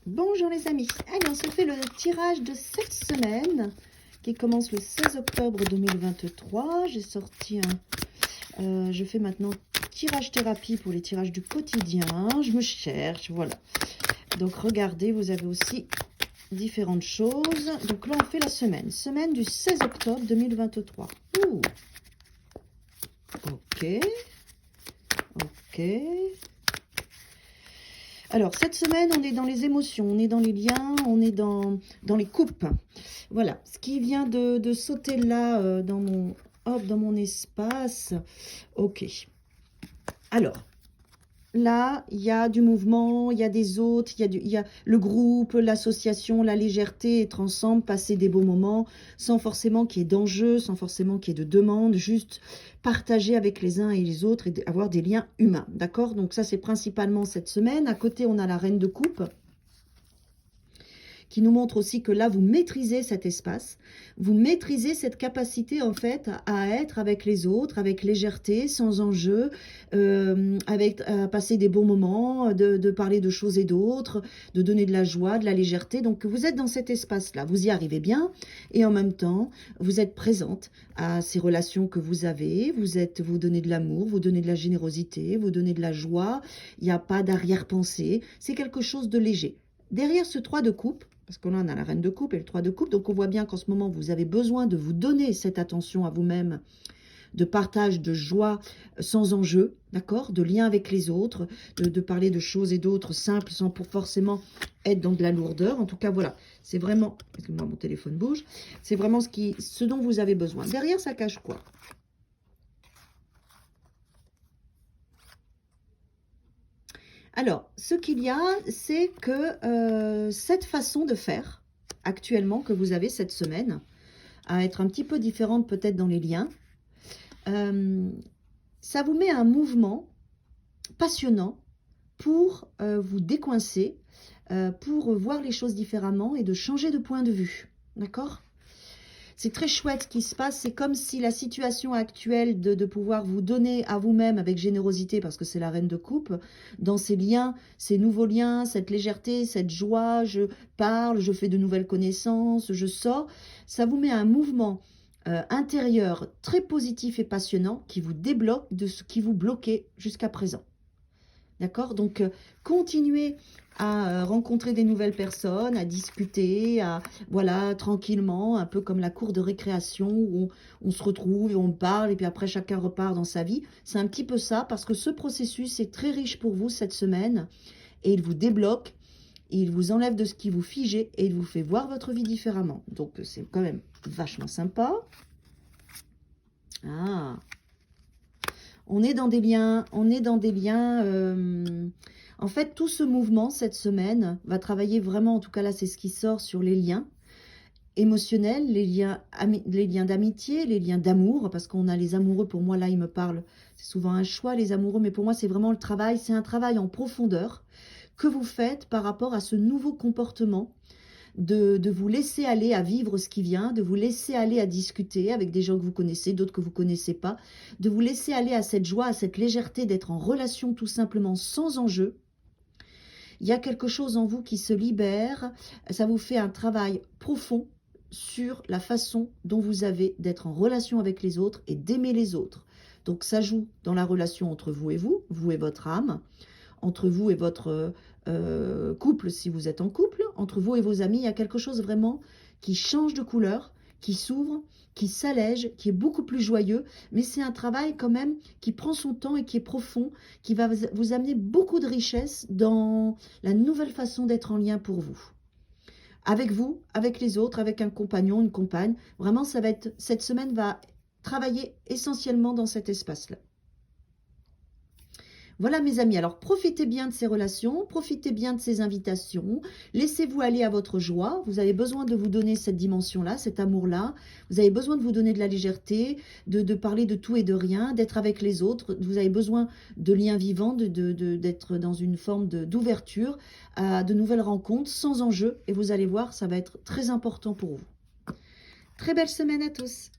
Bonjour les amis, allez on se fait le tirage de cette semaine qui commence le 16 octobre 2023. J'ai sorti je fais maintenant tirage thérapie pour les tirages du quotidien, je me cherche, voilà. Donc regardez, vous avez aussi différentes choses. Donc là on fait la semaine du 16 octobre 2023. Ouh. Ok, ok. Alors, cette semaine, on est dans les émotions, on est dans les liens, on est dans les coupes. Voilà, ce qui vient de sauter là, dans mon espace. Ok. Alors, là, il y a du mouvement, il y a des autres, il y a le groupe, l'association, la légèreté, être ensemble, passer des beaux moments, sans forcément qu'il y ait d'enjeux, sans forcément qu'il y ait de demandes, juste partager avec les uns et les autres et avoir des liens humains, d'accord? Donc ça, c'est principalement cette semaine. À côté, on a la reine de coupe, qui nous montre aussi que là, vous maîtrisez cet espace, vous maîtrisez cette capacité, en fait, à être avec les autres, avec légèreté, sans enjeu, à passer des bons moments, de parler de choses et d'autres, de donner de la joie, de la légèreté. Donc, vous êtes dans cet espace-là, vous y arrivez bien, et en même temps, vous êtes présente à ces relations que vous avez, vous donnez de l'amour, vous donnez de la générosité, vous donnez de la joie, il n'y a pas d'arrière-pensée, c'est quelque chose de léger. Derrière ce 3 de coupe, parce qu'on a la reine de coupe et le 3 de coupe, donc on voit bien qu'en ce moment, vous avez besoin de vous donner cette attention à vous-même, de partage, de joie, sans enjeu, d'accord, de lien avec les autres, de parler de choses et d'autres simples, sans pour forcément être dans de la lourdeur. En tout cas, voilà, c'est vraiment, excusez-moi, mon téléphone bouge, c'est vraiment ce dont vous avez besoin. Derrière, ça cache quoi? Alors, ce qu'il y a, c'est que cette façon de faire, actuellement, que vous avez cette semaine, à être un petit peu différente peut-être dans les liens, ça vous met un mouvement passionnant pour vous décoincer, pour voir les choses différemment et de changer de point de vue, d'accord ? C'est très chouette ce qui se passe, c'est comme si la situation actuelle de pouvoir vous donner à vous-même avec générosité, parce que c'est la reine de coupe, dans ces liens, ces nouveaux liens, cette légèreté, cette joie, je parle, je fais de nouvelles connaissances, je sors, ça vous met un mouvement intérieur très positif et passionnant qui vous débloque de ce qui vous bloquait jusqu'à présent. D'accord? Donc, continuez à rencontrer des nouvelles personnes, à discuter, voilà, tranquillement, un peu comme la cour de récréation où on se retrouve et on parle et puis après chacun repart dans sa vie. C'est un petit peu ça parce que ce processus est très riche pour vous cette semaine et il vous débloque, il vous enlève de ce qui vous figeait et il vous fait voir votre vie différemment. Donc, c'est quand même vachement sympa. Ah! On est dans des liens, en fait, tout ce mouvement, cette semaine, va travailler vraiment, en tout cas là, c'est ce qui sort sur les liens émotionnels, les liens d'amitié, les liens d'amour, parce qu'on a les amoureux, pour moi, là, ils me parlent, c'est souvent un choix, les amoureux, mais pour moi, c'est vraiment le travail, c'est un travail en profondeur que vous faites par rapport à ce nouveau comportement de vous laisser aller à vivre ce qui vient, de vous laisser aller à discuter avec des gens que vous connaissez, d'autres que vous ne connaissez pas, de vous laisser aller à cette joie, à cette légèreté d'être en relation tout simplement sans enjeu. Il y a quelque chose en vous qui se libère, ça vous fait un travail profond sur la façon dont vous avez d'être en relation avec les autres et d'aimer les autres. Donc ça joue dans la relation entre vous et votre âme, entre vous et votre couple, si vous êtes en couple, entre vous et vos amis, il y a quelque chose vraiment qui change de couleur, qui s'ouvre, qui s'allège, qui est beaucoup plus joyeux, mais c'est un travail quand même qui prend son temps et qui est profond, qui va vous amener beaucoup de richesse dans la nouvelle façon d'être en lien pour vous. Avec vous, avec les autres, avec un compagnon, une compagne, vraiment cette semaine va travailler essentiellement dans cet espace-là. Voilà mes amis, alors profitez bien de ces relations, profitez bien de ces invitations, laissez-vous aller à votre joie, vous avez besoin de vous donner cette dimension-là, cet amour-là, vous avez besoin de vous donner de la légèreté, de parler de tout et de rien, d'être avec les autres, vous avez besoin de liens vivants, d'être dans une forme d'ouverture à de nouvelles rencontres sans enjeu et vous allez voir, ça va être très important pour vous. Très belle semaine à tous.